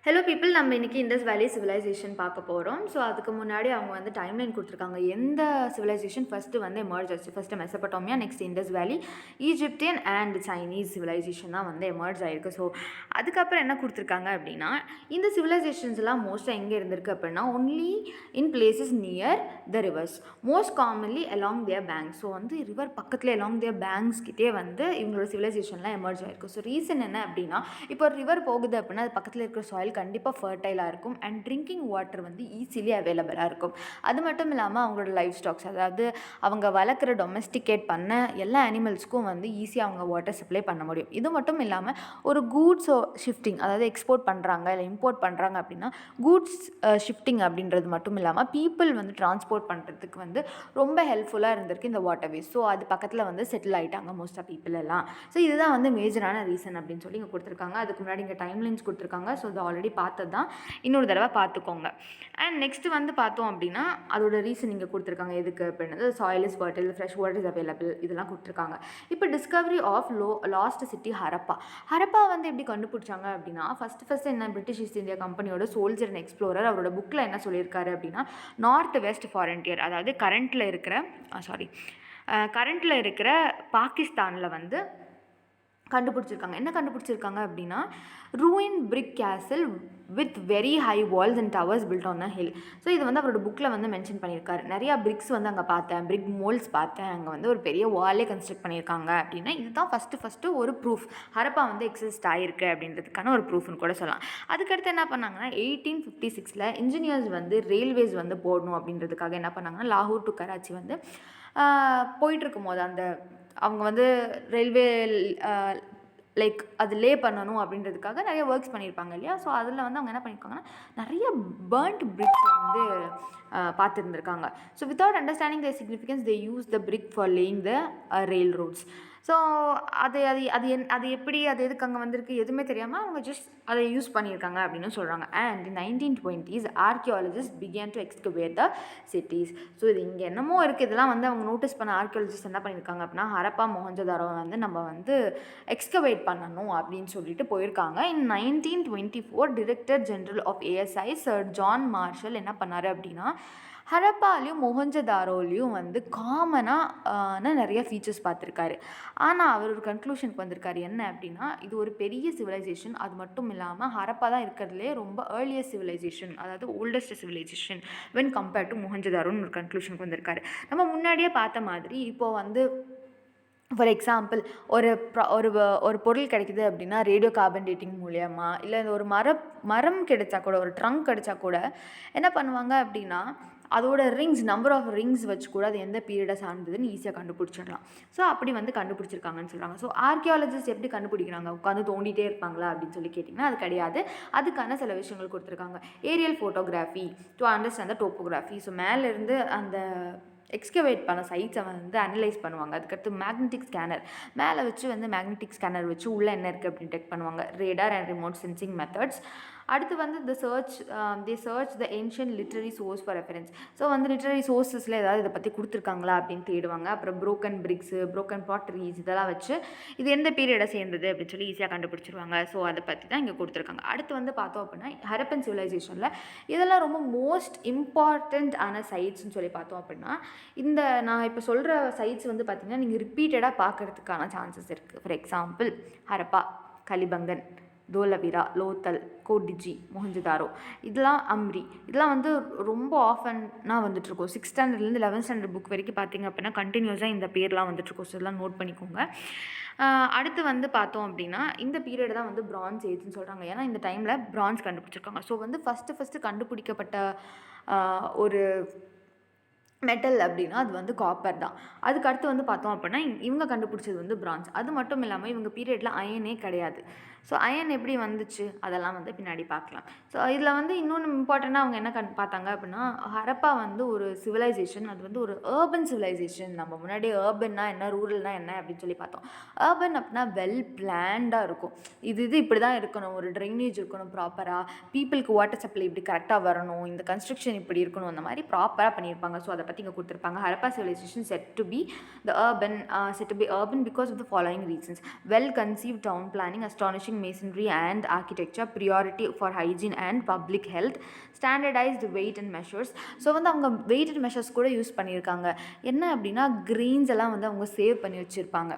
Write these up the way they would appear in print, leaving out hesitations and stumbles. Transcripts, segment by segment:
Hello people, நம்ம இன்றைக்கி Indies வேலி சிவிலைசேஷன் பார்க்க போகிறோம். ஸோ அதுக்கு முன்னாடி அவங்க வந்து டைம்லைன் கொடுத்துருக்காங்க. எந்த சிவிலைசேஷன் ஃபஸ்ட்டு வந்து எமர்ஜ் ஆச்சு. ஃபஸ்ட்டு மெசபட்டோமியா, நெக்ஸ்ட் இண்டஸ் வேலி, ஈஜிப்டியன் அண்ட் சைனீஸ் சிவிலைசேஷன் தான் வந்து எமர்ஜ் ஆகிருக்கு. ஸோ அதுக்கப்புறம் என்ன கொடுத்துருக்காங்க அப்படின்னா, இந்த சிவிலைசேஷன்ஸ்லாம் மோஸ்ட்டாக எங்கே இருந்திருக்கு அப்படின்னா, only in places near the reverse, most commonly along their banks. So வந்து ரிவர் பக்கத்தில் அலாங் தியர் பேங்க்ஸ்கிட்டே வந்து இவங்களோட சிவிலைசேஷன்லாம் எமர்ஜ் ஆகிருக்கு. ஸோ ரீசன் என்ன அப்படின்னா, இப்போ ஒரு ரிவர் போகுது அப்படின்னா அது பக்கத்தில் இருக்கிற சாயில் கண்டிப்பாக ஃபர்டைலாக இருக்கும் அண்ட் ட்ரிங்கிங் வாட்டர் வந்து ஈஸிலி அவைலபிளாக இருக்கும். அது மட்டும் இல்லாமல் அவங்களோட லைஃப் ஸ்டாக்ஸ், அதாவது அவங்க வளர்க்குற டொமஸ்டிகேட் பண்ண எல்லா அனிமல்ஸ்க்கும் வந்து ஈஸியாக அவங்க வாட்டர் சப்ளை பண்ண முடியும். இது மட்டும் இல்லாமல் ஒரு கூட்ஸ் ஷிஃப்டிங், அதாவது எக்ஸ்போர்ட் பண்ணுறாங்க இல்லை இம்போர்ட் பண்ணுறாங்க அப்படின்னா கூட்ஸ் ஷிஃப்டிங் அப்படின்றது மட்டும் இல்லாமல் பீப்புள் வந்து டிரான்ஸ்போர்ட் பண்ணுறதுக்கு வந்து ரொம்ப ஹெல்ப்ஃபுல்லாக இருந்திருக்கு இந்த வாட்டர்வேஸ். ஸோ அது பக்கத்தில் வந்து செட்டில் ஆகிட்டாங்க மோஸ்ட் ஆஃப் பீப்புள் எல்லாம். ஸோ இதுதான் வந்து மேஜரான ரீசன் அப்படின்னு சொல்லி இங்கே கொடுத்துருக்காங்க. அதுக்கு முன்னாடி இங்கே டைம்லைன்ஸ் கொடுத்துருக்காங்க. ஸோ இது ஆல்ரெடி பார்த்தது தான், இன்னொரு தடவை பார்த்துக்கோங்க. அண்ட் நெக்ஸ்ட் வந்து பார்த்தோம் அப்படின்னா அதோட ரீசன் இங்கே கொடுத்துருக்காங்க. எதுக்கு அப்படின்னது soil is fertile, fresh water is available, இதெல்லாம் கொடுத்துருக்காங்க. இப்போ discovery of lost city Harappa. Harappa வந்து எப்படி கண்டுபிடிச்சாங்க அப்படின்னா, ஃபஸ்ட்டு என்ன பிரிட்டிஷ் ஈஸ்ட் இந்தியா கம்பெனியோட சோல்ஜர் அண்ட் எக்ஸ்ப்ளோரர் அவரோட புக்கில் என்ன சொல்லியிருக்காரு அப்படின்னா, நார்த் வெஸ்ட் ஃபாரண்டியர், அதாவது கரண்ட்டில் இருக்கிற பாகிஸ்தானில் வந்து கண்டுபிடிச்சிருக்காங்க. என்ன கண்டுபிடிச்சிருக்காங்க அப்படின்னா, ruin brick castle with very high walls and towers built on a hill. So இது வந்து அவரோட புக்கில் வந்து மென்ஷன் பண்ணியிருக்காரு. நிறையா பிரிக்ஸ் வந்து அங்கே பார்த்தேன், பிரிக் மோல்ஸ் பார்த்தேன், அங்கே வந்து ஒரு பெரிய வாலே கன்ஸ்ட்ரக்ட் பண்ணியிருக்காங்க அப்படின்னா இதுதான் ஃபஸ்ட்டு ஒரு ப்ரூஃப் ஹரப்பா வந்து எக்ஸிஸ்ட் ஆகிருக்கு அப்படின்றதுக்கான ஒரு ப்ரூஃப்னு கூட சொல்லலாம். அதுக்கடுத்து என்ன பண்ணாங்கன்னா, 1856 இன்ஜினியர்ஸ் வந்து ரயில்வேஸ் வந்து போடணும் அப்படின்றதுக்காக என்ன பண்ணாங்கன்னா, லாகூர் டு கராச்சி வந்து போயிட்டுருக்கும் போது அந்த அவங்க வந்து ரயில்வே லைக் அது லே பண்ணணும் அப்படின்றதுக்காக நிறைய ஒர்க்ஸ் பண்ணியிருப்பாங்க இல்லையா. ஸோ அதில் வந்து அவங்க என்ன பண்ணியிருக்காங்கன்னா, நிறைய பர்ன்ட் பிரிக்ஸ் வந்து பார்த்துருந்துருக்காங்க. So without understanding the significance they use the brick for laying the rail roads. So அது எப்படி, அது எதுக்கு அங்கே வந்திருக்கு எதுவுமே தெரியாமல் அவங்க ஜஸ்ட் அதை யூஸ் பண்ணியிருக்காங்க அப்படின்னு சொல்கிறாங்க. And in 1920s archaeologist began to excavate the cities. So இது இங்கே என்னமோ இருக்குது, இதெல்லாம் வந்து அவங்க நோட்டீஸ் பண்ண ஆர்கியாலஜிஸ்ட் என்ன பண்ணியிருக்காங்க அப்படின்னா, ஹரப்பா மொஹஞ்சதாரோ வந்து நம்ம வந்து எக்ஸ்கவேட் பண்ணணும் அப்படின்னு சொல்லிட்டு போயிருக்காங்க. in 1924 director general of ASI sir John Marshall என்ன பண்ணார் அப்படின்னா, ஹரப்பாலையும் மொஹஞ்சதாரோலையும் வந்து காமனான நிறைய ஃபீச்சர்ஸ் பார்த்துருக்காரு. ஆனால் அவர் ஒரு கன்க்ளூஷனுக்கு வந்திருக்காரு. என்ன அப்படின்னா, இது ஒரு பெரிய சிவிலைசேஷன், அது மட்டும் இல்லாமல் ஹரப்பா தான் இருக்கிறதுலே ரொம்ப ஏர்லியஸ்ட் சிவிலைசேஷன், அதாவது oldest civilization when compared to மொஹஞ்சதாரோன்னு ஒரு கன்க்ளூஷனுக்கு வந்திருக்காரு. நம்ம முன்னாடியே பார்த்த மாதிரி இப்போது வந்து ஃபார் எக்ஸாம்பிள் ஒரு பொருள் கிடைக்குது அப்படின்னா ரேடியோ கார்பன் டேட்டிங் மூலியமா, இல்லை ஒரு மரம் கிடைச்சா கூட, ஒரு ட்ரங்க் கிடைச்சா கூட என்ன பண்ணுவாங்க அப்படின்னா, அதோட நம்பர் ஆஃப் ரிங்ஸ் வச்சு கூட அது எந்த பீரியடை சார்ந்ததுன்னு ஈஸியாக கண்டுபிடிச்சிடலாம். ஸோ அப்படி வந்து கண்டுபிடிச்சிருக்காங்கன்னு சொல்கிறாங்க. ஸோ ஆர்கியாலஜிஸ்ட் எப்படி கண்டுபிடிக்கிறாங்க, உட்காந்து தோண்டிகிட்டே இருப்பாங்களா அப்படின்னு சொல்லி கேட்டிங்கன்னா அது கிடையாது. அதுக்கான சில விஷயங்கள் கொடுத்துருக்காங்க. Aerial photography to understand the topography. So மேலேருந்து அந்த எக்ஸ்கவேட் பண்ண சைட்ஸை வந்து அனலைஸ் பண்ணுவாங்க. அதுக்கடுத்து மேக்னெட்டிக் ஸ்கேனர் மேலே வச்சு வந்து மேக்னெட்டிக் ஸ்கேனர் வச்சு உள்ளே என்ன இருக்குது அப்படின்னு டெக்ட் பண்ணுவாங்க. Radar and remote sensing methods. அடுத்து வந்து they search the ancient literary source for reference. So வந்து லிட்ரரி சோர்ஸஸில் ஏதாவது இதை பற்றி கொடுத்துருக்காங்களா அப்படின்னு தேடுவாங்க. அப்புறம் ப்ரோக்கன் பிரிக்ஸு, ப்ரோக்கன் பாட்டரிஸ் இதெல்லாம் வச்சு இது எந்த பீரியடை சேர்ந்தது அப்படின்னு சொல்லி ஈஸியாக கண்டுபிடிச்சிருவாங்க. ஸோ அதை பற்றி தான் இங்கே கொடுத்துருக்காங்க. அடுத்து வந்து பார்த்தோம் அப்படின்னா, ஹரப்பன் சிவிலைசேஷனில் இதெல்லாம் ரொம்ப மோஸ்ட் இம்பார்ட்டண்ட் ஆன சைட்ஸ்ன்னு சொல்லி பார்த்தோம் அப்படின்னா, இந்த நான் இப்போ சொல்கிற சைட்ஸ் வந்து பார்த்திங்கன்னா நீங்கள் ரிப்பீட்டடாக பார்க்குறதுக்கான சான்சஸ் இருக்குது. ஃபார் எக்ஸாம்பிள் ஹரப்பா, கலிபங்கன், தோலவிரா, லோத்தல், கோடிஜி, மொஹஞ்சதாரோ, இதெல்லாம் அம்ரி, இதெல்லாம் வந்து ரொம்ப ஆஃபனாக வந்துட்டுருக்கோம். 6th ஸ்டாண்டர்ட்லேருந்து 11th ஸ்டாண்டர்ட் புக் வரைக்கும் பார்த்திங்க அப்படின்னா கண்டினியூஸாக இந்த பேர்லாம் வந்துட்டுருக்கோம். ஸோ இதெல்லாம் நோட் பண்ணிக்கோங்க. அடுத்து வந்து பார்த்தோம் அப்படின்னா, இந்த பீரியட் தான் வந்து பிரான்ஸ் ஏஜ்னு சொல்கிறாங்க. ஏன்னா இந்த டைமில் பிரான்ஸ் கண்டுபிடிச்சிருக்காங்க. ஸோ வந்து ஃபஸ்ட்டு கண்டுபிடிக்கப்பட்ட ஒரு மெட்டல் அப்படின்னா அது வந்து காப்பர் தான். அதுக்கடுத்து வந்து பார்த்தோம் அப்படின்னா இவங்க கண்டுபிடிச்சது வந்து பிரான்ஸ். அது மட்டும் இல்லாமல் இவங்க பீரியடில் அயனே கிடையாது. ஸோ அயன் எப்படி வந்துச்சு அதெல்லாம் வந்து பின்னாடி பார்க்கலாம். ஸோ இதில் வந்து இன்னொன்று இம்பார்ட்டண்ட்டாக அவங்க என்ன பார்த்தாங்க அப்படின்னா, ஹரப்பா வந்து ஒரு சிவிலைசேஷன், அது வந்து ஒரு ஏர்பன் சிவிலைசேஷன். நம்ம முன்னாடி ஏர்பன்னா என்ன, ரூரல்னா என்ன அப்படின்னு சொல்லி பார்த்தோம். ஏர்பன் அப்படின்னா வெல் பிளான்டாக இருக்கும். இது இப்படி தான் இருக்கணும், ஒரு ட்ரைனேஜ் இருக்கணும் ப்ராப்பராக, பீப்புளுக்கு வாட்டர் சப்ளை இப்படி கரெக்டாக வரணும், இந்த கன்ஸ்ட்ரக்ஷன் இப்படி இருக்கணும், அந்த மாதிரி ப்ராப்பராக பண்ணியிருப்பாங்க. ஸோ அதை பற்றி இங்கே கொடுத்துருப்பாங்க. Harappa civilisation said to be urban because of the following reasons: well conceived town planning, astonishing abolishing masonry and architecture, priority for hygiene and public health, standardised weight and measures. So வந்து அவங்க weight and measures கூட use பண்ணியிருக்காங்க. என்ன அப்படின்னா grains எல்லாம் வந்து அவங்க save பண்ணி வச்சுருப்பாங்க.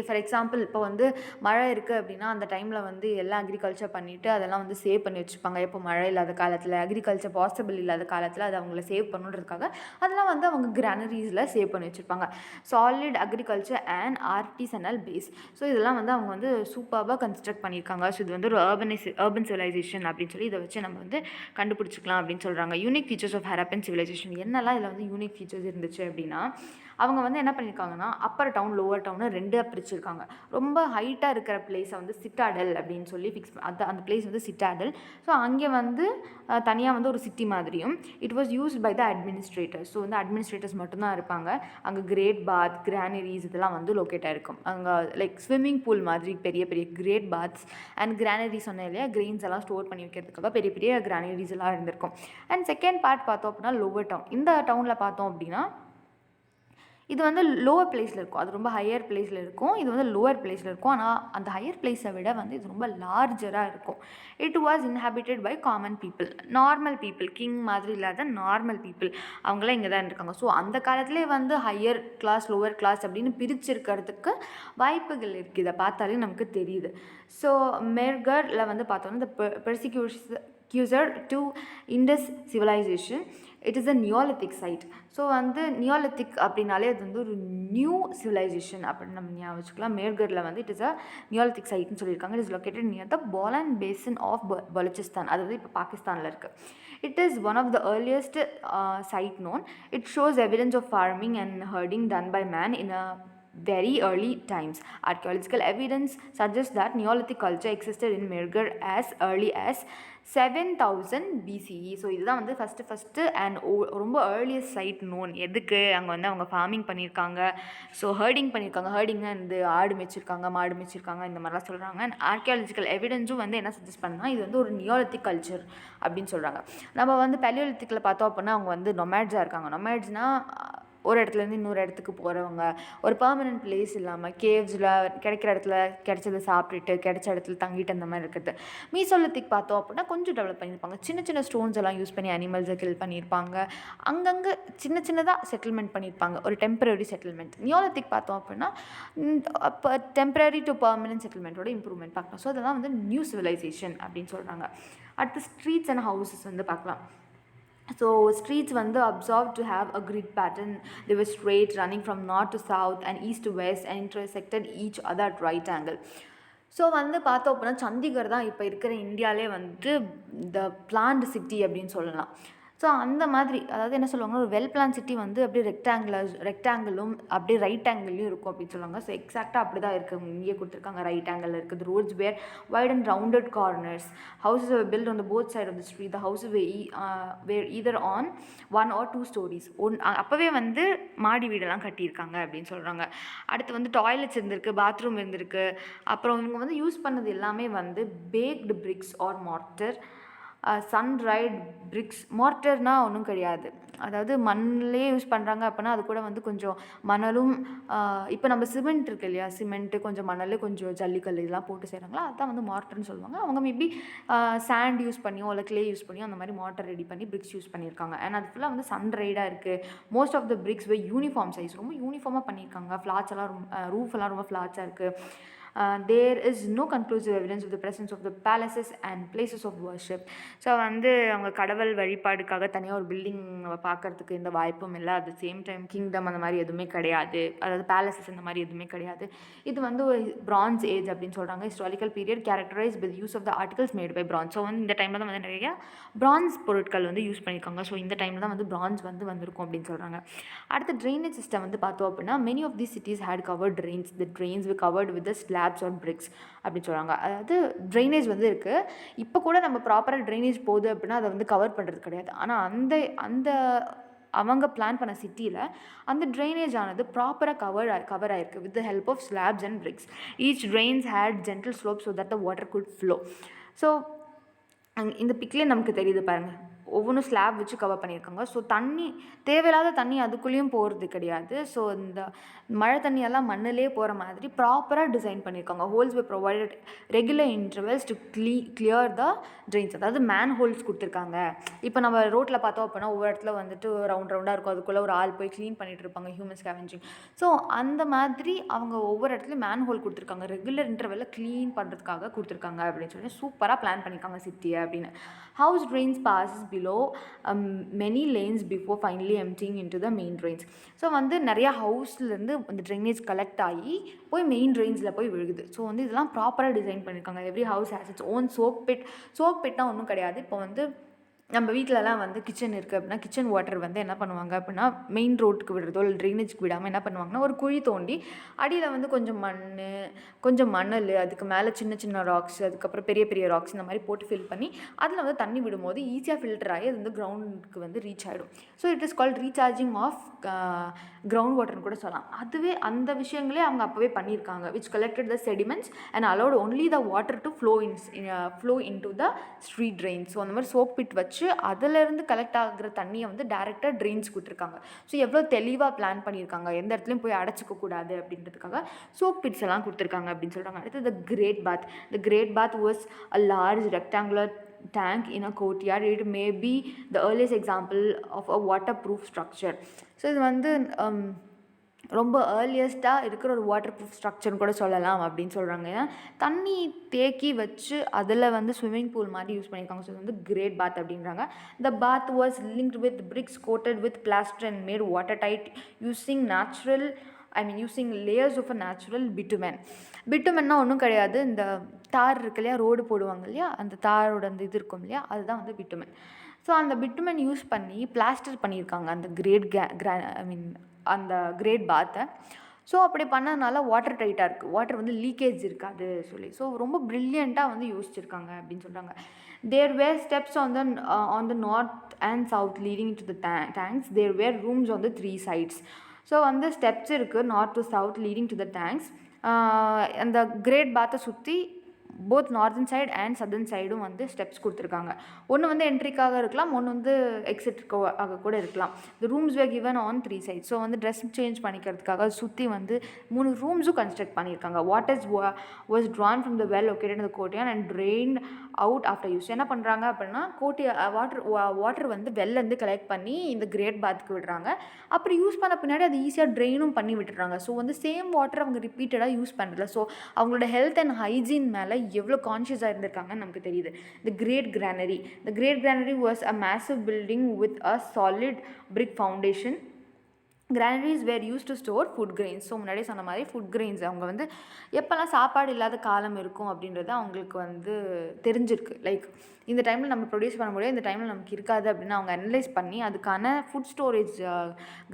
ஃபார் எக்ஸாம்பிள் இப்போ வந்து மழை இருக்குது அப்படின்னா அந்த டைமில் வந்து எல்லாம் அக்ரிகல்ச்சர் பண்ணிவிட்டு அதெல்லாம் வந்து சேவ் பண்ணி வச்சுருப்பாங்க. எப்போ மழை இல்லாத காலத்தில், அக்ரிகல்ச்சர் பாசிபிள் இல்லாத காலத்தில் அதை அவங்கள சேவ் பண்ணுறதுக்காக அதெல்லாம் வந்து அவங்க கிரானரிஸில் சேவ் பண்ணி வச்சுருப்பாங்க. Solid agriculture and artisanal base. So இதெல்லாம் வந்து அவங்க வந்து சூப்பராக கன்ஸ்ட்ரக்ட் பண்ணியிருக்காங்க. ஸோ இது வந்து ஒரு அர்பன் சிவிலைசேஷன் அப்படின்னு சொல்லி இதை வச்சு நம்ம வந்து கண்டுபிடிச்சிக்கலாம் அப்படின்னு சொல்கிறாங்க. Unique features of Harappan civilisation. என்னெல்லாம் இதில் வந்து யூனிக் ஃபீச்சர்ஸ் இருந்துச்சு அப்படின்னா, அவங்க வந்து என்ன பண்ணியிருக்காங்கன்னா அப்பர் டவுன் லோவர் டவுனு ரெண்டாக பிரிச்சிருக்காங்க. ரொம்ப ஹைட்டாக இருக்கிற பிளேஸை வந்து சிட்டாடல் அப்படின்னு சொல்லி அந்த பிளேஸ் வந்து சிட்டாடல். ஸோ அங்கே வந்து தனியாக வந்து ஒரு சிட்டி மாதிரியும் it was used by the administrators. So வந்து அட்மினிஸ்ட்ரேட்டர்ஸ் மட்டும்தான் இருப்பாங்க அங்கே. கிரேட் பாத், கிரானரிஸ் இதெல்லாம் வந்து லொக்கேட் ஆகிருக்கும் அங்கே. லைக் ஸ்விம்மிங் பூல் மாதிரி பெரிய பெரிய கிரேட் பாத்ஸ் அண்ட் கிரானரிஸ் சொன்னேன் இல்லையா, கிரெயின்ஸ் எல்லாம் ஸ்டோர் பண்ணி வைக்கிறதுக்காக பெரிய பெரிய கிரானரிஸ் எல்லாம் இருந்திருக்கும். அண்ட் செகண்ட் பார்ட் பார்த்தோம் அப்படின்னா லோவர் டவுன். இந்த டவுனில் பார்த்தோம் அப்படின்னா இது வந்து லோவர் பிளேஸில் இருக்கும், அது ரொம்ப ஹையர் பிளேஸில் இருக்கும். இது வந்து லோவர் பிளேஸில் இருக்கும். ஆனால் அந்த ஹையர் பிளேஸை விட வந்து இது ரொம்ப லார்ஜராக இருக்கும். It was inhabited by common people, normal people, king மாதிரி இல்லாத நார்மல் பீப்புள். அவங்களாம் இங்கே தான் இருக்காங்க. ஸோ அந்த காலத்துலேயே வந்து ஹையர் கிளாஸ் லோவர் கிளாஸ் அப்படின்னு பிரிச்சிருக்கிறதுக்கு வாய்ப்புகள் இருக்குது. இதை பார்த்தாலே நமக்கு தெரியுது. ஸோ மெர்கரில் வந்து பார்த்தோன்னா இந்த precursor to Indus civilization. It is a neolithic site. So வந்து நியோலித்திக் அப்படின்னாலே அது வந்து ஒரு நியூ சிவிலைசேஷன் அப்படின்னு நம்ம ஞாபகம் வச்சுக்கலாம். மேர்கரில் வந்து இட் இஸ் அ நியோலித்திக் சைட்னு சொல்லியிருக்காங்க. It is located near the Bolan basin of Baluchistan, அதாவது இப்போ பாகிஸ்தானில் இருக்குது. It is one of the earliest site known. It shows evidence of farming and herding done by man in a very early times. Archaeological evidence suggests that Neolithic culture existed in Mehrgarh as early as 7000 BCE. So இதுதான் வந்து first and ரொம்ப earliest site known. எதுக்கு அங்கே வந்து அவங்க farming பண்ணியிருக்காங்க, so hurting பண்ணியிருக்காங்க. ஹர்டிங்னா இந்த ஆடு மேய்ச்சிருக்காங்க, மாடு மேய்ச்சிருக்காங்க, இந்த மாதிரிலாம் சொல்கிறாங்க. அண்ட் ஆர்கியாலஜிக்கல் எவிடன்ஸும் வந்து என்ன சஜஸ்ட் பண்ணால் இது வந்து ஒரு நியோலித்திக் கல்ச்சர் அப்படின்னு சொல்கிறாங்க. நம்ம வந்து பெலியோலித்திக்கில் பார்த்தோம் அப்படின்னா அவங்க வந்து நொமேட்ஸாக இருக்காங்க. நொமேட்ஸ்னால் ஒரு இடத்துலேருந்து இன்னொரு இடத்துக்கு போகிறவங்க, ஒரு பர்மனெண்ட் பிளேஸ் இல்லாமல் கேவ்ஸில் கிடைக்கிற இடத்துல கிடைச்சதை சாப்பிட்டுட்டு கிடைச்ச இடத்துல தங்கிட்டு அந்த மாதிரி இருக்கிறது. மீசோலித்திக் பார்த்தோம் அப்படின்னா கொஞ்சம் டெவலப் பண்ணியிருப்பாங்க. சின்ன சின்ன ஸ்டோன்ஸ் எல்லாம் யூஸ் பண்ணி அனிமல்ஸை கில் பண்ணியிருப்பாங்க. அங்கங்கே சின்னதாக செட்டில்மெண்ட் பண்ணியிருப்பாங்க, ஒரு டெம்பரரி செட்டில்மெண்ட். நியோலித்திக் பார்த்தோம் அப்படின்னா இப்போ டெம்பரரி டு பர்மனெண்ட் செட்டில்மெண்ட்டோட இம்ப்ரூவ்மெண்ட் பார்க்கலாம். ஸோ அதெல்லாம் வந்து நியூ சிவிலைசேஷன் அப்படின்னு சொல்கிறாங்க. அடுத்து ஸ்ட்ரீட்ஸ் அண்ட் ஹவுசஸ் வந்து பார்க்கலாம். So streets வந்து observed to have a grid pattern. They were straight, running from north to south and east to west and intersected each other at right angle. So வந்து பார்த்தோம் அப்படின்னா சண்டிகர் தான் இப்போ இருக்கிற இந்தியாவிலே வந்து இந்த பிளான்டு சிட்டி அப்படின்னு சொல்லலாம். ஸோ அந்த மாதிரி, அதாவது என்ன சொல்லுவாங்க, ஒரு வெல் பிளான் சிட்டி வந்து அப்படியே ரெக்டாங்கிளும் அப்படியே ரைட் ஆங்கிள்லையும் இருக்கும் அப்படின்னு சொல்லுவாங்க. ஸோ எக்ஸாக்டாக அப்படி தான் இருக்குது. இங்கே கொடுத்துருக்காங்க ரைட் ஆங்கிள் இருக்குது. Roads were wide and rounded corners. Houses were built on the both side of the street. The houses were either on 1 or 2 stories. அப்போவே வந்து மாடி வீடெல்லாம் கட்டியிருக்காங்க அப்படின்னு சொல்கிறாங்க. அடுத்து வந்து டாய்லெட்ஸ் இருந்திருக்கு, பாத்ரூம் இருந்திருக்கு. அப்புறம் இவங்க வந்து யூஸ் பண்ணது எல்லாமே வந்து baked bricks or mortar, sun dried bricks. மார்ட்டர்னால் ஒன்றும் கிடையாது, அதாவது மண்ணிலே யூஸ் பண்ணுறாங்க அப்படின்னா அது கூட வந்து கொஞ்சம் மணலும், இப்போ நம்ம சிமெண்ட் இருக்கு இல்லையா, சிமெண்ட்டு கொஞ்சம் மணல் கொஞ்சம் ஜல்லிக்கல் இதெல்லாம் போட்டு செய்கிறாங்களா, அதுதான் வந்து மார்ட்டர்னு சொல்லுவாங்க. அவங்க மேபி சாண்ட் யூஸ் பண்ணியோ இல்லை கிளே யூஸ் பண்ணியோ அந்த மாதிரி மார்ட்டர் ரெடி பண்ணி பிரிக்ஸ் யூஸ் பண்ணியிருக்காங்க. அண்ட் அது ஃபுல்லாக வந்து சன்ரைடாக இருக்குது. Most of the bricks were uniform size, ரொம்ப யூனிஃபார்மாக பண்ணியிருக்காங்க. ஃப்ளாட்ஸ் எல்லாம் ரூஃப் எல்லாம் ரொம்ப ஃப்ளாட்ஸாக இருக்குது. There is no conclusive evidence of the presence of the palaces and places of worship. So வந்து அவங்க கடவுள் வழிபாடுக்காக தனியாக ஒரு பில்டிங் பார்க்குறதுக்கு எந்த வாய்ப்பும் இல்லை. At the same time kingdom அந்த மாதிரி எதுவுமே கிடையாது, அதாவது பேலசஸ் இந்த மாதிரி எதுவுமே கிடையாது. இது வந்து ஒரு பிரான்ஸ் ஏஜ் அப்படின்னு சொல்கிறாங்க. Historical period characterised with use of the articles made by bronze. So வந்து இந்த டைமில் தான் வந்து நிறைய பிரான்ஸ் பொருட்கள் வந்து யூஸ் பண்ணியிருக்காங்க. ஸோ இந்த டைமில் தான் வந்து பிரான்ஸ் வந்து வந்திருக்கும் அப்படின்னு சொல்கிறாங்க. அடுத்து ட்ரைனேஜ் சிஸ்டம் வந்து பார்த்தோம் அப்படின்னா many of the cities had covered drains. The drains were covered with the slabs or bricks அப்படின்னு சொல்கிறாங்க. அதாவது ட்ரைனேஜ் வந்து இருக்குது. இப்போ கூட நம்ம ப்ராப்பராக ட்ரைனேஜ் போகுது அப்படின்னா அதை வந்து கவர் பண்ணுறது கிடையாது. ஆனால் அந்த அவங்க பிளான் பண்ண சிட்டியில் அந்த ட்ரைனேஜ் ஆனது ப்ராப்பராக கவர் ஆகிருக்கு with the help of slabs and bricks. Each drains had gentle slope so that the water could flow. So இந்த பிக்லேயே நமக்கு தெரியுது பாருங்கள், ஒவ்வொன்றும் ஸ்லாப் வச்சு கவர் பண்ணியிருக்காங்க. ஸோ தண்ணி தேவையில்லாத தண்ணி அதுக்குள்ளேயும் போகிறது கிடையாது. ஸோ இந்த மழை தண்ணியெல்லாம் மண்ணிலே போகிற மாதிரி ப்ராப்பராக டிசைன் பண்ணியிருக்காங்க. Holes way provided regular intervals to clear the trains. அதாவது மேன் ஹோல்ஸ் கொடுத்துருக்காங்க. இப்போ நம்ம ரோட்டில் பார்த்தோம் அப்படின்னா ஒவ்வொரு இடத்துல வந்துட்டு ரவுண்டாக இருக்கும், அதுக்குள்ளே ஒரு ஆள் போய் க்ளீன் பண்ணிகிட்டு இருப்பாங்க, ஹியூமன் ஸ்கேவெஞ்சிங். ஸோ அந்த மாதிரி அவங்க ஒவ்வொரு இடத்துலையும் மேன் ஹோல் கொடுத்துருக்காங்க, ரெகுலர் இன்டர்வெல்ல க்ளீன் பண்ணுறதுக்காக கொடுத்துருக்காங்க அப்படின்னு சொல்லி சூப்பராக பிளான் பண்ணியிருக்காங்க சிட்டியை அப்படின்னு. House trains passes below many lanes before finally emptying into the main drains. So வந்து நிறையா ஹவுஸ்லேருந்து அந்த ட்ரைனேஜ் கலெக்ட் ஆகி போய் மெயின் ட்ரெயின்ஸில் போய் விழுகுது. ஸோ வந்து இதெல்லாம் ப்ராப்பராக டிசைன் பண்ணியிருக்காங்க. Every house has its own soak பிட்னா ஒன்றும் கிடையாது. இப்போ வந்து நம்ம வீட்டிலலாம் வந்து கிச்சன் இருக்குது அப்படின்னா கிச்சன் வாட்டர் வந்து என்ன பண்ணுவாங்க அப்படின்னா மெயின் ரோட்டுக்கு விடுறதோ இல்லை ட்ரைனேஜ்க்கு விடாமல் என்ன பண்ணுவாங்கன்னா ஒரு குழி தோண்டி அடியில் வந்து கொஞ்சம் மணல், அதுக்கு மேலே சின்ன சின்ன ராக்ஸ், அதுக்கப்புறம் பெரிய பெரிய ராக்ஸ் இந்த மாதிரி போட்டு ஃபில் பண்ணி அதில் வந்து தண்ணி விடும்போது ஈஸியாக ஃபில்டர் ஆகி அது வந்து கிரவுண்டுக்கு வந்து ரீச் ஆகிடும். So it is called recharging of ground வாட்டர்னு கூட சொல்லலாம். அதுவே அந்த விஷயங்களே அவங்க அப்போவே பண்ணியிருக்காங்க. Which collected the sediments and allowed only the water to flow into the street drain. So அந்த மாதிரி சோக் பிட் வச்சு அதிலேருந்து கலெக்ட் ஆகிற தண்ணியை வந்து டேரெக்டாக ட்ரெயின்ஸ் கொடுத்துருக்காங்க. ஸோ எவ்வளோ தெளிவாக பிளான் பண்ணியிருக்காங்க, எந்த இடத்துலையும் போய் அடைச்சிக்க கூடாது அப்படின்றதுக்காக சோக் பிட்ஸ் எல்லாம் கொடுத்துருக்காங்க அப்படின்னு சொல்கிறாங்க. அடுத்து the great bath. The great bath was a large rectangular tank in a courtyard. It may be the earliest example of a waterproof structure. So இது வந்து ரொம்ப ஏர்லியஸ்ட்டாக இருக்கிற ஒரு வாட்டர் ப்ரூஃப் ஸ்ட்ரக்சர்னு கூட சொல்லலாம் அப்படின்னு சொல்கிறாங்க. ஏன்னா தண்ணி தேக்கி வச்சு அதில் வந்து ஸ்விம்மிங் பூல் மாதிரி யூஸ் பண்ணியிருக்காங்க. ஸோ இது வந்து கிரேட் பாத் அப்படின்றாங்க. The bath was linked with bricks coated with plaster and made water tight using layers of a natural bitumen. பிட்டுமென்னா ஒன்றும் கிடையாது, இந்த தார் இருக்கு இல்லையா, ரோடு போடுவாங்க இல்லையா, அந்த தாரோட அந்த இது இருக்கும் இல்லையா, அதுதான் வந்து பிட்டுமென். ஸோ அந்த பிட்டுமென் யூஸ் பண்ணி பிளாஸ்டர் பண்ணியிருக்காங்க அந்த கிரேட் பாத்தை. ஸோ அப்படி பண்ணதுனால வாட்டர் டைட்டாக இருக்குது, வாட்டர் வந்து லீக்கேஜ் இருக்காது சொல்லி. ஸோ ரொம்ப ப்ரில்லியண்ட்டாக வந்து யோசிச்சிருக்காங்க அப்படின்னு சொல்கிறாங்க. There were steps on the north and south leading to the tanks. There were rooms on the 3 sides. So வந்து ஸ்டெப்ஸ் இருக்குது north to south leading to the tanks. அந்த கிரேட் பாத்தை சுற்றி both northern side and southern சைடும் வந்து steps கொடுத்துருக்காங்க. ஒன்று வந்து என்ட்ரிக்காக இருக்கலாம், ஒன்று வந்து எக்ஸிட்காக கூட இருக்கலாம். த rooms were given on 3 sides. So வந்து ட்ரெஸ் சேஞ்ச் பண்ணிக்கிறதுக்காக சுற்றி வந்து 3 ரூம்ஸும் கன்ஸ்ட்ரக்ட் பண்ணியிருக்காங்க. Waters was Tran from the well located in the courtyard and trained out after use. என்ன பண்ணுறாங்க அப்படின்னா வாட்டர் வந்து வெல்லேருந்து கலெக்ட் பண்ணி இந்த கிரேட் பாத்துக்கு விடுறாங்க. அப்படி யூஸ் பண்ண பின்னாடி அது ஈஸியாக ட்ரெயினும் பண்ணி விட்டுறாங்க. ஸோ வந்து சேம் வாட்டர் அவங்க ரிப்பீட்டடாக யூஸ் பண்ணுறதில்ல. ஸோ அவங்களோட ஹெல்த் அண்ட் ஹைஜீன் மேலே எவ்வளோ கான்ஷியஸாக இருந்திருக்காங்கன்னு நமக்கு தெரியுது. The great granary was a massive building with a solid brick foundation. Granaries were used to store food grains. So முன்னாடியே சொன்ன மாதிரி ஃபுட் கிரெயின்ஸ் அவங்க வந்து எப்போல்லாம் சாப்பாடு இல்லாத காலம் இருக்கும் அப்படின்றது அவங்களுக்கு வந்து தெரிஞ்சிருக்கு. லைக் இந்த டைமில் நம்ம ப்ரொடியூஸ் பண்ண முடியாது, இந்த டைமில் நமக்கு இருக்காது அப்படின்னு அவங்க அனலைஸ் பண்ணி அதுக்கான ஃபுட் ஸ்டோரேஜ்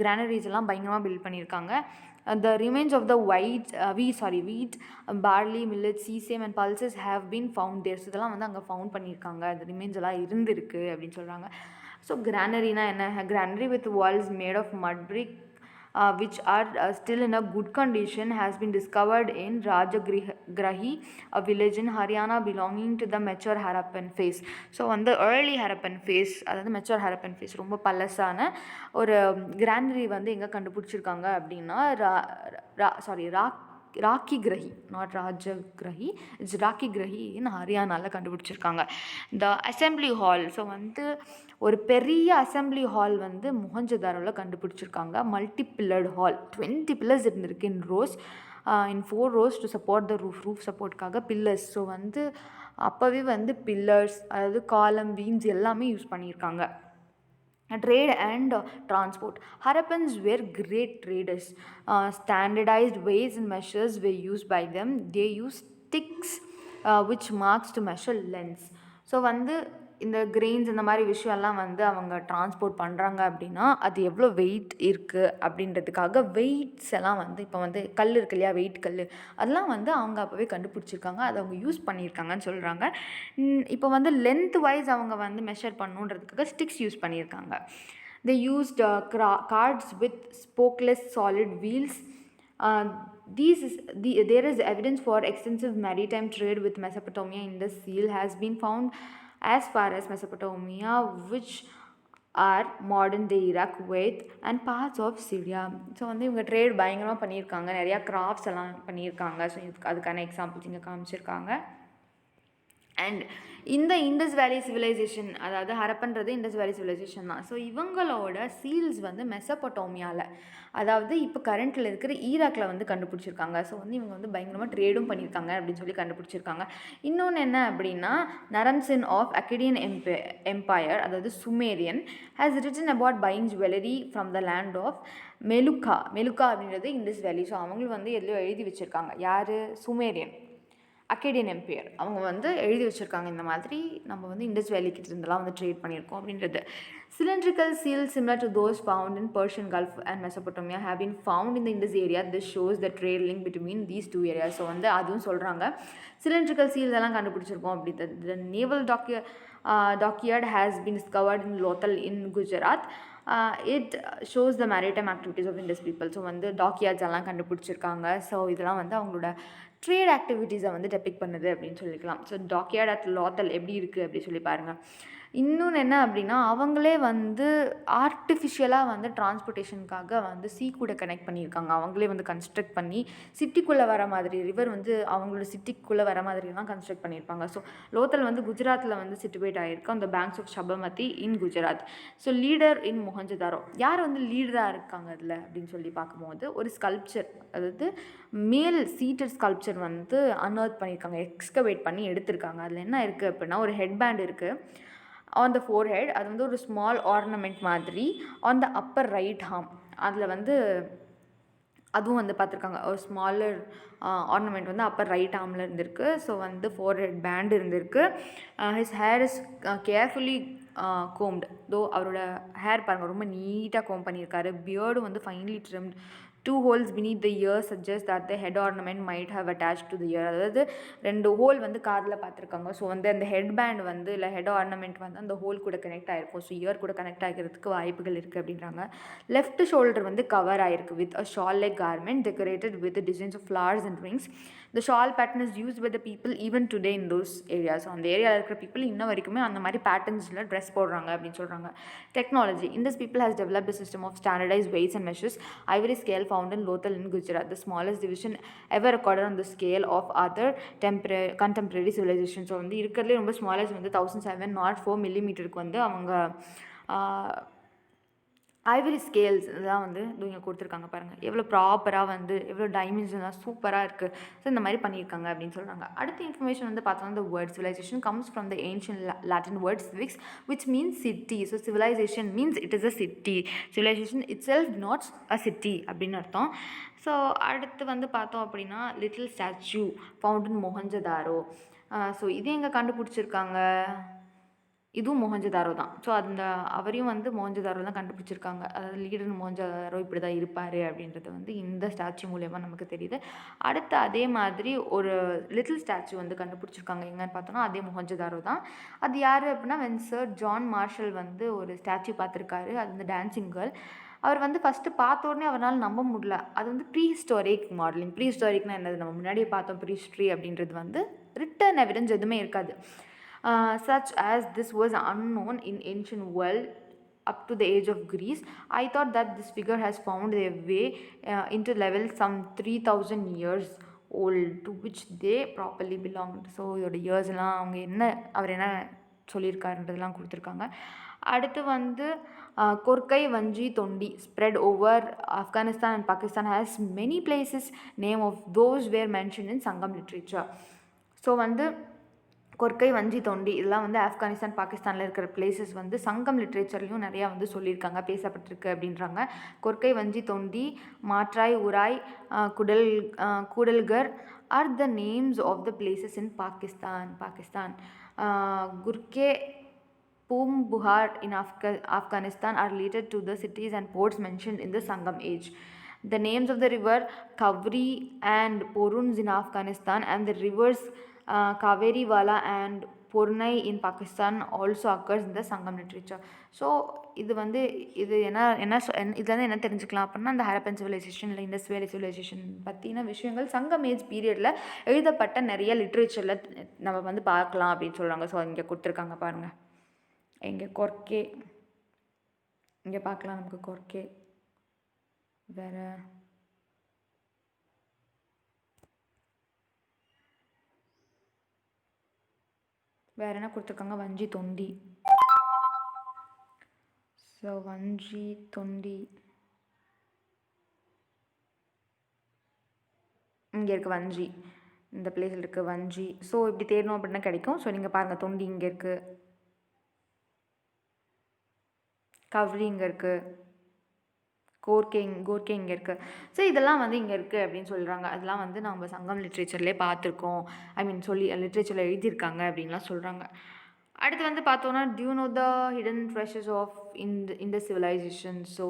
கிரானரிஸ் எல்லாம் பயங்கரமாக பில்ட் பண்ணியிருக்காங்க. The remains of the wheat, barley, millet, sesame and pulses have been found there. So இதெல்லாம் வந்து அங்கே ஃபவுண்ட் பண்ணியிருக்காங்க, அந்த ரிமைன்ஸ் எல்லாம் இருந்திருக்கு அப்படின்னு சொல்கிறாங்க. ஸோ கிரானரினா என்ன? Granary with walls made of mud brick which are still in a good condition has been discovered in Rajagrahi, a village in Haryana belonging to the mature Harappan phase. So வந்து early Harappan phase, அதாவது mature Harappan phase, ரொம்ப பழசான ஒரு granary வந்து எங்கே கண்டுபிடிச்சிருக்காங்க அப்படின்னா rakhi கிரஹி, not ராஜகிரஹி, it's rakhi கிரஹி இன் ஹரியானாவில் கண்டுபிடிச்சிருக்காங்க. த அசம்பிளி ஹால். ஸோ வந்து ஒரு பெரிய அசம்பிளி ஹால் வந்து மொஹஞ்சதாரோவில் கண்டுபிடிச்சிருக்காங்க. மல்டி பில்லர்டு ஹால், 20 pillars இருந்திருக்கு in 4 rows to support the roof சப்போர்ட்காக பில்லர்ஸ். ஸோ வந்து அப்போவே வந்து பில்லர்ஸ், அதாவது காலம், பீம்ஸ் எல்லாமே யூஸ் பண்ணியிருக்காங்க. Trade and transport. Harappans were great traders. Standardized weights and measures were used by them. They used sticks which marks to measure lengths. So வந்து இந்த கிரெயின்ஸ் இந்த மாதிரி விஷயம்லாம் வந்து அவங்க டிரான்ஸ்போர்ட் பண்ணுறாங்க அப்படின்னா அது எவ்வளோ வெயிட் இருக்குது அப்படின்றதுக்காக வெயிட்ஸ் எல்லாம் வந்து இப்போ வந்து கல் இருக்கு இல்லையா, வெயிட் கல், அதெல்லாம் வந்து அவங்க அப்போவே கண்டுபிடிச்சிருக்காங்க, அதை அவங்க யூஸ் பண்ணியிருக்காங்கன்னு சொல்கிறாங்க. இப்போ வந்து லென்த் வைஸ் அவங்க வந்து மெஷர் பண்ணுன்றதுக்காக ஸ்டிக்ஸ் யூஸ் பண்ணியிருக்காங்க. They used carts with spokeless solid wheels. There is evidence for extensive maritime trade with Mesopotamia. Indus seal has been found as far as Mesopotamia, which are modern day Iraq, Kuwait and parts of Syria. So வந்து இவங்க trade பயங்கரமாக பண்ணியிருக்காங்க, நிறையா crafts எல்லாம் பண்ணியிருக்காங்க. So இதுக்கு அதுக்கான examples இங்கே காமிச்சிருக்காங்க. அண்ட் இந்த இண்டஸ் வேலி சிவிலைசேஷன், அதாவது ஹரப்பன்றது இண்டஸ் வேலி சிவிலைசேஷன் தான். ஸோ இவங்களோட சீல்ஸ் வந்து மெசப்பட்டோமியாவில், அதாவது இப்போ கரண்ட்டில் இருக்கிற ஈராக்கில் வந்து கண்டுபிடிச்சிருக்காங்க. ஸோ வந்து இவங்க வந்து பயங்கரமாக ட்ரேடும் பண்ணியிருக்காங்க அப்படின்னு சொல்லி கண்டுபிடிச்சிருக்காங்க. இன்னொன்று என்ன அப்படின்னா, நரம்சின் ஆஃப் அக்கடியன் எம்பையர், அதாவது Sumerian, has written about buying jewellery from the land of Meluhha. Meluhha அப்படின்றது இண்டஸ் வேலி. ஸோ அவங்களும் வந்து எதுலையோ எழுதி வச்சுருக்காங்க. யார்? Sumerian, Akkadian empire. அவங்க வந்து எழுதி வச்சுருக்காங்க, இந்த மாதிரி நம்ம வந்து இண்டஸ் வேலிக்கிட்ட இருந்தெல்லாம் வந்து ட்ரேட் பண்ணியிருக்கோம் அப்படின்றது. Cylindrical seals similar to those found in Persian Gulf and Mesopotamia have been found in the Indus area. This shows the trade link between these two areas. So வந்து அதுவும் சொல்கிறாங்க, சிலிண்ட்ரிக்கல் சீல்ஸ் எல்லாம் கண்டுபிடிச்சிருக்கோம் அப்படின்றது. The naval dockyard has been discovered in Lothal in Gujarat. It shows the maritime activities of Indus people. So வந்து dockyards எல்லாம் கண்டுபிடிச்சிருக்காங்க. So இதெல்லாம் வந்து அவங்களோட ட்ரேட் ஆக்டிவிட்டீஸை வந்து டெபிக் பண்ணுது அப்படின்னு சொல்லிக்கலாம். ஸோ டாக்யார்ட் அட் லோத்தல் எப்படி இருக்குது அப்படி சொல்லி பாருங்கள். இன்னொன்று என்ன அப்படின்னா, அவங்களே வந்து ஆர்டிஃபிஷியலாக வந்து டிரான்ஸ்போர்ட்டேஷனுக்காக வந்து சீ கூட கனெக்ட் பண்ணியிருக்காங்க. அவங்களே வந்து கன்ஸ்ட்ரக்ட் பண்ணி சிட்டிக்குள்ளே வர மாதிரி, ரிவர் வந்து அவங்களோட சிட்டிக்குள்ளே வர மாதிரிலாம் கன்ஸ்ட்ரக்ட் பண்ணியிருப்பாங்க. ஸோ லோத்தல் வந்து குஜராத்தில் வந்து சிட்டுவேட் ஆகிருக்கு, அந்த banks of Sabarmati in Gujarat. So leader in Mohenjodaro, யார் வந்து லீடராக இருக்காங்க அதில் அப்படின்னு சொல்லி பார்க்கும்போது, ஒரு ஸ்கல்ப்சர், அதாவது மேல் சீட்டட் ஸ்கல்ப்சர் வந்து அன்அர்த் பண்ணியிருக்காங்க, எக்ஸ்கவேட் பண்ணி எடுத்திருக்காங்க. அதில் என்ன இருக்குது அப்படின்னா, ஒரு ஹெட் பேண்ட் இருக்குது ஆன் த ஃபோர்ஹெட், அது வந்து ஒரு ஸ்மால் ஆர்னமெண்ட் மாதிரி. On the Appar right harm, அதில் வந்து அதுவும் வந்து பார்த்துருக்காங்க, ஒரு ஸ்மாலர் ஆர்னமெண்ட் வந்து அப்பர் ரைட் ஆர்மில் இருந்திருக்கு. ஸோ வந்து ஃபோர்ஹெட் பேண்ட் இருந்திருக்கு. His hair is carefully combed. தோ அவரோட ஹேர் பாருங்கள், ரொம்ப நீட்டாக கோம் பண்ணியிருக்காரு. பியர்டும் வந்து finally trimmed. 2 holes beneath the ear suggest that the head ornament might have attached to the ear. அதாவது 2 ஹோல் வந்து காதில் பார்த்துருக்காங்க. ஸோ வந்து அந்த ஹெட் பேண்ட் வந்து இல்லை ஹெட் ஆர்னமெண்ட் வந்து அந்த ஹோல் கூட கனெக்ட் ஆகிருக்கும். ஸோ இயர் கூட கனெக்ட் ஆகிறதுக்கு வாய்ப்புகள் இருக்குது அப்படின்றாங்க. லெஃப்ட் ஷோல்டர் வந்து கவர் ஆகிருக்கு with a shawl like garment decorated with designs of flowers and rings. The shawl pattern is used by the people even today in those areas. அந்த ஏரியாவில் இருக்கிற பீப்புள் இன்ன வரைக்குமே அந்த மாதிரி பேட்டர்ன்ஸில் ட்ரெஸ் போடுறாங்க அப்படின்னு சொல்கிறாங்க. Technology, Indus people has developed a system of standardized weights and measures. Ivory scale found in Lothal in Gujarat, the smallest division ever recorded on the scale of other contemporary civilizations. So வந்து இருக்கிறதுலே ரொம்ப smallest வந்து 1704 மில்லிமீட்டருக்கு வந்து அவங்க Ivory scales இதெல்லாம் வந்து இங்கே கொடுத்துருக்காங்க. பாருங்கள் எவ்வளோ ப்ராப்பராக வந்து எவ்வளோ டைமென்ஷன்லாம் சூப்பராக இருக்குது. ஸோ இந்த மாதிரி பண்ணியிருக்காங்க அப்படின்னு சொல்கிறாங்க. அடுத்த இன்ஃபர்மேஷன் வந்து பார்த்தோம்னா, the word civilization comes from the ancient Latin word civics, which means city. So civilization means it is a city. Civilization itself denotes a city அப்படின்னு அர்த்தம். ஸோ அடுத்து வந்து பார்த்தோம் அப்படின்னா, little statue found in Mohenjo-daro. So இது எங்கே கண்டுபிடிச்சிருக்காங்க? இதுவும் மொஹஞ்சதாரோ தான். ஸோ அந்த அவரையும் வந்து மொஹஞ்சதாரோ தான் கண்டுபிடிச்சிருக்காங்க. அதாவது லீடர் மொஹஞ்சதாரோ இப்படி தான் இருப்பார் அப்படின்றது வந்து இந்த ஸ்டாச்சு மூலயமா நமக்கு தெரியுது. அடுத்து அதே மாதிரி ஒரு லிட்டில் ஸ்டாச்சு வந்து கண்டுபிடிச்சிருக்காங்க. எங்கன்னு பார்த்தோன்னா அதே மொஹஞ்சதாரோ தான். அது யார் அப்படின்னா, வென் சர் ஜான் மார்ஷல் வந்து ஒரு ஸ்டாச்சு பார்த்துருக்காரு. அது வந்து டான்சிங் கேர்ள். அவர் வந்து ஃபஸ்ட்டு பார்த்த உடனே அவரால் நம்ப முடியல. அது வந்து ப்ரீஹிஸ்டாரிக் மாடலிங். ப்ரீஹிஸ்டாரிக்னா என்னது? நம்ம முன்னாடியே பார்த்தோம், ப்ரீஹிஸ்ட்ரி அப்படின்றது வந்து ரிட்டன் எவிடன்ஸ் எதுவுமே இருக்காது. Such as this was unknown in ancient world up to the age of Greece. I thought that this figure has found their way into level some 3000 years old to which they properly belonged. So இதோட இயர்ஸ்லாம் அவங்க அவர் என்ன சொல்லியிருக்காருன்றதுலாம் கொடுத்துருக்காங்க. அடுத்து வந்து கொர்க்கை வஞ்சி Thondi spread over Afghanistan and Pakistan has many places. Name of those were mention in Sangam literature. So வந்து கொர்க்கை வஞ்சி தொண்டி இதெல்லாம் வந்து ஆப்கானிஸ்தான் பாகிஸ்தானில் இருக்கிற பிளேசஸ் வந்து சங்கம் லிட்ரேச்சர்லையும் நிறையா வந்து சொல்லியிருக்காங்க, பேசப்பட்டிருக்கு அப்படின்றாங்க. கொர்க்கை வஞ்சி Thondi, Matrai, Urai, Kudalgarh are the names of the places in Pakistan. Korkai Poompuhar in Afghanistan are related to the cities and ports mentioned in the Sangam age. The names of the river Kavri and Poruns in Afghanistan and the rivers Kaveriwala and Porunai in Pakistan also occurs இந்த Sangam literature. So இது வந்து இது இதுலேருந்து என்ன தெரிஞ்சுக்கலாம் அப்படின்னா, அந்த Harappan civilisation இல்லை இண்டஸ் வேலி சிவிலைசேஷன் பற்றின விஷயங்கள் சங்கம் ஏஜ் பீரியடில் எழுதப்பட்ட நிறைய லிட்ரேச்சரில் நம்ம வந்து பார்க்கலாம் அப்படின்னு சொல்கிறாங்க. ஸோ இங்கே கொடுத்துருக்காங்க பாருங்கள், இங்கே கொர்க்கே, இங்கே பார்க்கலாம் நமக்கு கொர்க்கே, வேறு என்ன கொடுத்துருக்காங்க, வஞ்சி தொண்டி. ஸோ வஞ்சி தொண்டி இங்கே இருக்குது, வஞ்சி இந்த பிளேஸில் இருக்குது வஞ்சி. ஸோ இப்படி தேடணும் அப்படின்னா கிடைக்கும். ஸோ நீங்கள் பாருங்கள், தொண்டி இங்கே இருக்குது, கவ்ரி இங்கே இருக்குது, கோர்க்கே இங்கே இருக்குது. ஸோ இதெல்லாம் வந்து இங்கே இருக்குது அப்படின்னு சொல்கிறாங்க. அதெல்லாம் வந்து நம்ம சங்கம் லிட்ரேச்சர்லேயே பார்த்துருக்கோம், லிட்ரேச்சரில் எழுதியிருக்காங்க அப்படின்லாம் சொல்கிறாங்க. அடுத்து வந்து பார்த்தோன்னா, to know the hidden treasures of இந்த சிவிலைசேஷன். ஸோ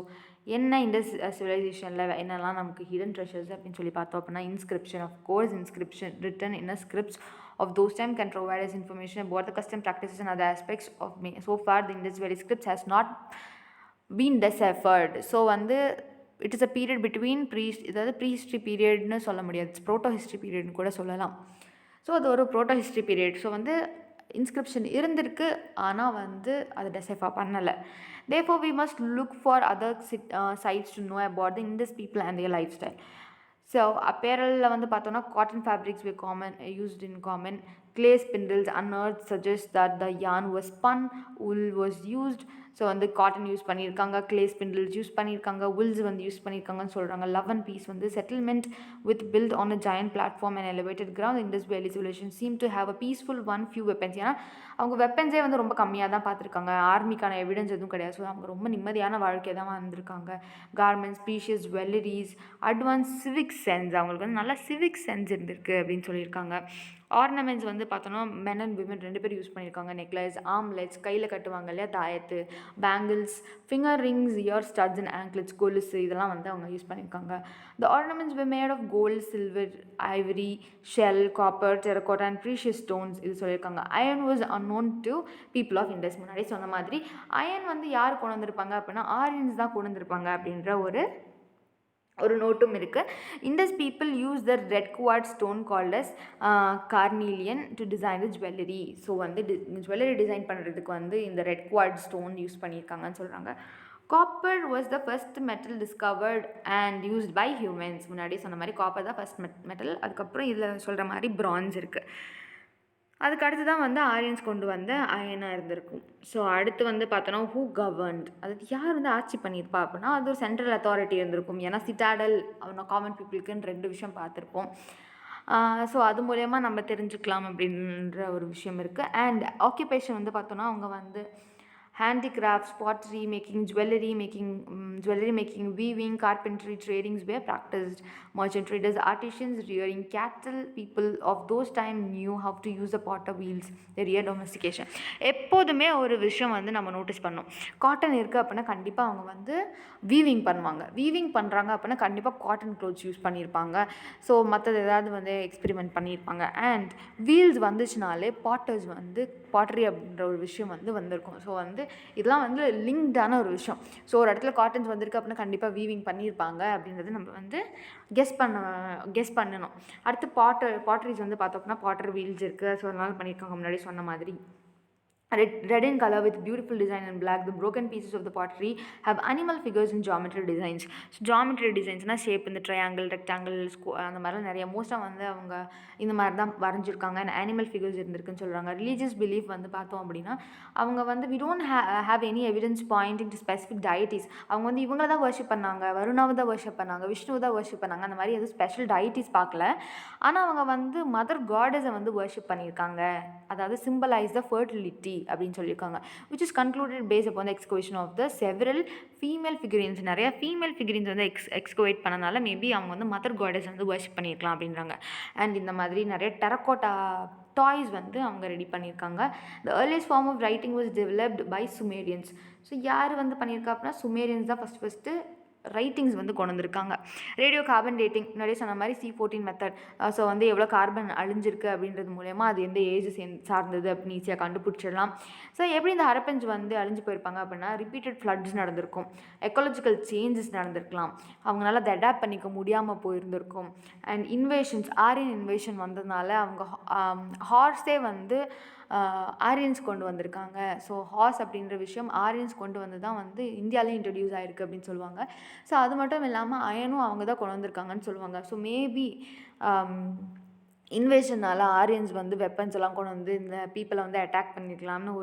என்ன இந்த சிவிலைசேஷனில் என்னெல்லாம் நமக்கு ஹிடன் ட்ரெஷர்ஸ் அப்படின்னு சொல்லி பார்த்தோம் அப்படின்னா, inscription, of course inscription written in scripts of those time can provide us information about the custom practices and other aspects of me. So far the Indus Valley scripts has not been deciphered. So வந்து it is a period between இதாவது pre history பீரியட்னு சொல்ல முடியாது, ப்ரோட்டோ history பீரியட்னு கூட சொல்லலாம். So அது ஒரு ப்ரோட்டோ history period. So வந்து இன்ஸ்கிரிப்ஷன் இருந்திருக்கு, ஆனால் வந்து அது டெசைஃபா பண்ணலை. therefore we must look for other sites to know about the Indus people and their lifestyle. So அப்பேரலில் வந்து பார்த்தோன்னா, cotton fabrics were used in common. clay spindles unearthed suggest that the yarn was spun, wool was used. So வந்து cotton use பண்ணியிருக்காங்க, clay spindles use பண்ணியிருக்காங்க, wools வந்து use பண்ணியிருக்காங்கன்னு சொல்கிறாங்க. love and peace வந்து settlement with built on a giant platform and elevated ground. Indus Valley civilization seem to have a peaceful one, few weapons. ஏன்னா அவங்க வெப்பன்ஸே வந்து ரொம்ப கம்மியாக தான் பார்த்துருக்காங்க, ஆர்மிக்கான எவிடன்ஸ் எதுவும் கிடையாது. ஸோ அவங்க ரொம்ப நிம்மதியான வாழ்க்கையை தான் வந்திருக்காங்க. Garments, precious jewelleries, advance civic sense, அவங்களுக்கு வந்து நல்லா சிவிக் சென்ஸ் இருந்திருக்கு அப்படின்னு சொல்லியிருக்காங்க. ஆர்னமெண்ட்ஸ் வந்து பார்த்தோன்னா, மென் அண்ட் விமன் 2 பேர் யூஸ் பண்ணியிருக்காங்க. நெக்லஸ், ஆம்லெட்ஸ், கையில் கட்டுவாங்க இல்லையா தாயத்து, bangles, finger rings, year studs and anklets, கொலுசு, இதெல்லாம் வந்து அவங்க யூஸ் பண்ணியிருக்காங்க. த ornaments were made of gold, silver, ivory, shell, copper, terracotta and precious stones. இது சொல்லியிருக்காங்க. Iron was unknown to people of Indus. முன்னாடி சொன்ன மாதிரி அயன் வந்து யார் கொண்டு வந்திருப்பாங்க அப்படின்னா, ஆரியன்ஸ் தான் கொண்டு வந்திருப்பாங்க அப்படின்ற ஒரு நோட்டும் இருக்குது. Indus people use the red quartz stone called as carnelian to design the jewellery. So வந்து ஜுவல்லரி டிசைன் பண்ணுறதுக்கு வந்து இந்த ரெட் குவார்ட் ஸ்டோன் யூஸ் பண்ணியிருக்காங்கன்னு சொல்கிறாங்க. Copper was the first metal discovered and used by humans. முன்னாடி சொன்ன மாதிரி copper தான் ஃபர்ஸ்ட் மெட்டல். அதுக்கப்புறம் இதில் சொல்கிற மாதிரி பிரான்ஸ் இருக்குது. அதுக்கு அடுத்து தான் வந்து ஆரியன்ஸ் கொண்டு வந்த அயனாக இருந்திருக்கும். ஸோ அடுத்து வந்து பார்த்தோன்னா, ஹூ கவர்ன்ட், அது யார் வந்து ஆட்சி பண்ணியிருப்பா அப்படின்னா, அது ஒரு சென்ட்ரல் அத்தாரிட்டி இருந்திருக்கும். ஏன்னா சிட்டாடல் அவனை காமன் பீப்புளுக்குன்னு 2 விஷயம் பார்த்துருப்போம். ஸோ அது மூலயமா நம்ம தெரிஞ்சுக்கலாம் அப்படின்ற ஒரு விஷயம் இருக்குது. அண்ட் ஆக்குபேஷன் வந்து பார்த்தோன்னா, அவங்க வந்து handicrafts, pottery making, jewelry making, weaving, carpentry, tradings were practiced. Merchant traders, artisans, rearing cattle, people of those time knew how to use the potter wheels. The real domestication. எப்போதுமே ஒரு விஷயம் வந்து நம்ம notice பண்ணோம், காட்டன் இருக்குது அப்படின்னா கண்டிப்பாக அவங்க வந்து வீவிங் பண்ணுவாங்க. வீவிங் பண்ணுறாங்க அப்படின்னா கண்டிப்பாக காட்டன் க்ளோத்ஸ் யூஸ் பண்ணியிருப்பாங்க. ஸோ மற்றது ஏதாவது வந்து எக்ஸ்பெரிமெண்ட் பண்ணியிருப்பாங்க. அண்ட் வீல்ஸ் வந்துச்சுனாலே பாட்டர்ஸ் வந்து பாட்டரி அப்படின்ற ஒரு விஷயம் வந்து வந்திருக்கும். ஸோ வந்து இதெல்லாம் வந்து லிங்க்டான ஒரு விஷயம். ஸோ ஒரு இடத்துல காட்டன்ஸ் வந்திருக்கு அப்படின்னா கண்டிப்பாக வீவிங் பண்ணியிருப்பாங்க அப்படின்றது நம்ம வந்து கெஸ் பண்ணணும். அடுத்து பாட்டரிஸ் வந்து பார்த்தோம்னா பாட்டர் வீல்ஸ் இருக்குது. ஸோ அதனால பண்ணியிருக்காங்க முன்னாடி சொன்ன மாதிரி. Red in color with beautiful design in black. The broken pieces of the pottery have animal figures and geometry designs. So geometry designsனா ஷேப், இந்த ட்ரையாங்கிள், ரெக்டாங்கிள், அந்த மாதிரிலாம் நிறைய மோஸ்ட்டாக வந்து அவங்க இந்த மாதிரி தான் வரைஞ்சிருக்காங்க. அண்ட் அனிமல் ஃபிகர்ஸ் இருந்திருக்குன்னு சொல்கிறாங்க. ரிலீஜியஸ் பிலீஃப் வந்து பார்த்தோம் அப்படின்னா, அவங்க வந்து we don't have any evidence pointing to specific deities. அவங்க வந்து இவங்கள தான் வர்ஷிப் பண்ணாங்க, வருணாவை தான் வர்ஷிப் பண்ணாங்க, விஷ்ணுவை தான் வர்ஷிப் பண்ணாங்க. அந்த மாதிரி எதுவும் ஸ்பெஷல் டeities பார்க்கல. ஆனால் அவங்க வந்து மதர் காடஸை வந்து வர்ஷிப் பண்ணியிருக்காங்க. அதாவது சிம்பலைஸ் த ஃபர்டிலிட்டி அப்படின்னு சொல்லியிருக்காங்க. which is concluded based upon the excavation of the several female figurines. நிறைய ஃபீமேல் ஃபிகரின்ஸ் வந்து எக்ஸ்கவேட் பண்ணனால மேபி அவங்க வந்து மதர் காடஸ் வந்து வர்ஷிப் பண்ணியிருக்கலாம் அப்படின்றாங்க. அண்ட் இந்த மாதிரி நிறைய டெரக்கோட்டா டாய்ஸ் வந்து அவங்க ரெடி பண்ணியிருக்காங்க. the earliest form of writing was developed by Sumerians. So யார் வந்து பண்ணியிருக்கா அப்படின்னா சுமேரியன்ஸ் தான் ஃபஸ்ட்டு ரைட்டிங்ஸ் வந்து கொண்டு வந்திருக்காங்க. ரேடியோ கார்பன் டேட்டிங் முன்னாடியே சொன்ன மாதிரி C14 மெத்தட். ஸோ வந்து எவ்வளோ கார்பன் அழிஞ்சிருக்கு அப்படின்றது மூலயமா அது எந்த ஏஜ் சார்ந்தது அப்படின்னு ஈஸியாக கண்டுபிடிச்சிடலாம். ஸோ எப்படி இந்த ஹரப்பன்ஸ் வந்து அழிஞ்சு போயிருப்பாங்க அப்படின்னா, ரிப்பீட்டட் ஃப்ளட்ஸ் நடந்திருக்கும், எக்காலஜிக்கல் சேஞ்சஸ் நடந்திருக்கலாம், அவங்களால அதை அடாப்ட் பண்ணிக்க முடியாமல் போயிருந்திருக்கும். அண்ட் இன்வேஷன்ஸ், ஆரியன் இன்வேஷன் வந்ததுனால அவங்க ஹார்ஸே வந்து ஆரியன்ஸ் கொண்டு வந்திருக்காங்க. ஸோ ஹார்ஸ் அப்படின்ற விஷயம் ஆரியன்ஸ் கொண்டு வந்து தான் வந்து இந்தியாவிலே இன்ட்ரடியூஸ் ஆகிருக்கு அப்படின்னு சொல்லுவாங்க. ஸோ அது மட்டும் இல்லாமல் அயனும் அவங்க தான் கொண்டு வந்திருக்காங்கன்னு சொல்லுவாங்க. ஸோ மேபி இன்வேஷனால் ஆரியன்ஸ் வந்து வெப்பன்ஸ் எல்லாம் கொண்டு வந்து இந்த பீப்புளை வந்து அட்டாக் பண்ணிக்கலாம்னு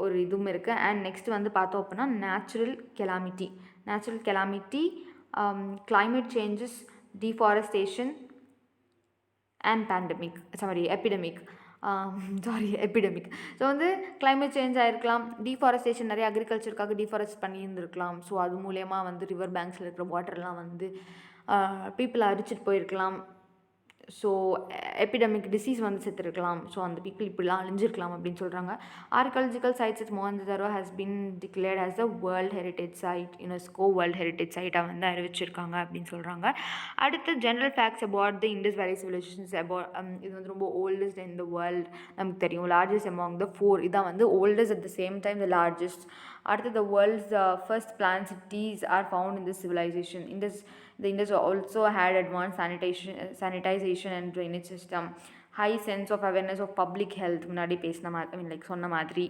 ஒரு இதுவும் இருக்குது. அண்ட் நெக்ஸ்ட் வந்து பார்த்தோம் அப்படின்னா natural calamity, climate changes, deforestation and epidemic. So வந்து climate சேஞ்ச் ஆகிருக்கலாம், டீஃபாரஸ்டேஷன், நிறைய அக்ரிகல்ச்சருக்காக டீஃபாரஸ்ட் பண்ணியிருந்துருக்கலாம். ஸோ அது மூலயமா வந்து ரிவர் பேங்க்ஸில் இருக்கிற வாட்டர்லாம் வந்து பீப்புளை அரிச்சிட்டு போயிருக்கலாம். ஸோ எபிடமிக் டிசீஸ் வந்து செத்துருக்கலாம். ஸோ அந்த பீப்புள் இப்படிலாம் அழிஞ்சிருக்கலாம் அப்படின்னு சொல்கிறாங்க. Archaeological sites it Mohenjodaro has been declared as a world heritage site, UNESCO world heritage சைட்டாக வந்து அறிவிச்சிருக்காங்க அப்படின்னு சொல்கிறாங்க. அடுத்து general facts about the Indus valley civilizations. இது வந்து ரொம்ப ஓல்டஸ்ட் இன் த வேர்ல்ட், நமக்கு தெரியும். லார்ஜஸ்ட் அமாங் த 4, இதான் வந்து oldest at the same time the largest. அடுத்து the world's first planned cities are found in this civilization. The Indus also had advanced sanitization and drainage system, high sense of awareness of public health, முன்னாடி பேசின மாதிரி சொன்ன மாதிரி.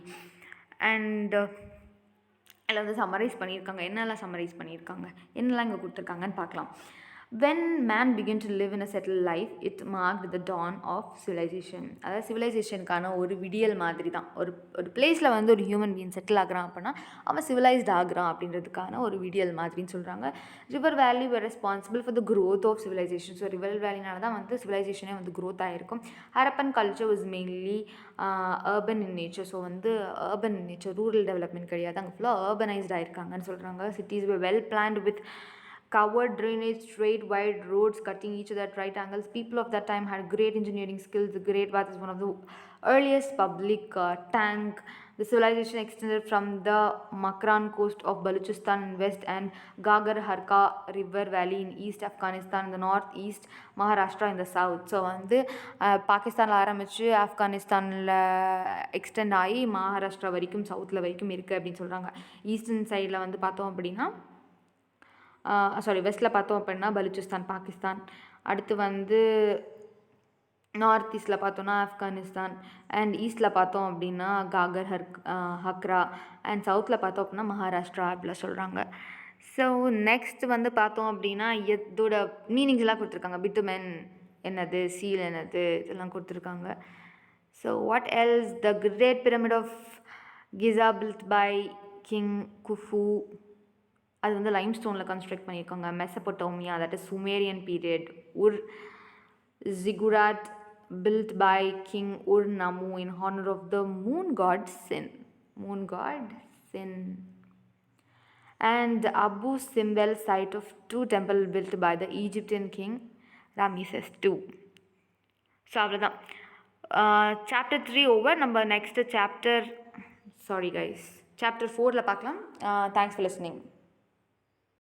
And அதில் வந்து summarise பண்ணியிருக்காங்க. என்னெல்லாம் சம்மரைஸ் பண்ணியிருக்காங்க, என்னெல்லாம் இங்கே கொடுத்துருக்காங்கன்னு பார்க்கலாம். When man began to live in a settled life, it marked the dawn of civilization. அதாவது சிவிலைசேஷனுக்கான ஒரு விடியல் மாதிரி தான். ஒரு பிளேஸில் வந்து ஒரு ஹியூமன் பீயிங் செட்டில் ஆகிறான் அப்படின்னா அவன் சிவிலைஸ்ட் ஆகிறான் அப்படின்றதுக்கான ஒரு விடியல் மாதிரின்னு சொல்கிறாங்க. ரிவர் வேலி were responsible for the growth of civilization. So river வேலினால தான் வந்து சிவிலைசேஷனே வந்து க்ரோத் ஆகிருக்கும். Harappan culture was mainly urban in nature. So வந்து urban in nature, rural development கிடையாது, அங்கே ஃபுல்லாக urbanized ஆகிருக்காங்கன்னு சொல்கிறாங்க. Cities were well planned with covered drainage, straight wide roads cutting each other at right angles. People of that time had great engineering skills. The Great Bath is one of the earliest public tank. The civilization extended from the Makran coast of Baluchistan in west and Gagar Harka river valley in east Afghanistan in the north, east Maharashtra in the south. So வந்து பாகிஸ்தானில் ஆரம்பித்து ஆப்கானிஸ்தானில் extend ஆகி மகாராஷ்டிரா வரைக்கும் சவுத்தில் வரைக்கும் இருக்குது அப்படின்னு சொல்கிறாங்க. ஈஸ்டர்ன் சைடில் வந்து பார்த்தோம் அப்படின்னா வெஸ்ட்டில் பார்த்தோம் அப்படின்னா பலுச்சிஸ்தான் பாகிஸ்தான், அடுத்து வந்து நார்த் ஈஸ்டில் பார்த்தோன்னா ஆப்கானிஸ்தான், அண்ட் ஈஸ்டில் பார்த்தோம் அப்படின்னா காகர் ஹக்ரா, அண்ட் சவுத்தில் பார்த்தோம் அப்படின்னா மகாராஷ்டிரா அப்படிலாம் சொல்கிறாங்க. ஸோ நெக்ஸ்ட் வந்து பார்த்தோம் அப்படின்னா இதோட மீனிங்ஸ் எல்லாம் கொடுத்துருக்காங்க. பிட்டுமென் என்னது, சீல் என்னது, இதெல்லாம் கொடுத்துருக்காங்க. So what else? The great pyramid of Giza built by king Khufu, அது வந்து லைம்ஸ்டோனில் கன்ஸ்ட்ரக்ட் பண்ணியிருக்காங்க. Mesopotamia, that is Sumerian period. Ziggurat built by King Ur-Nammu in honor of the moon god Sin. And Abu Simbel site of 2 temples built by the Egyptian king Ramesses II. ஸோ அவ்வளோதான். Chapter 3 over. நம்ம next chapter 4ல் பார்க்கலாம். Thanks for listening.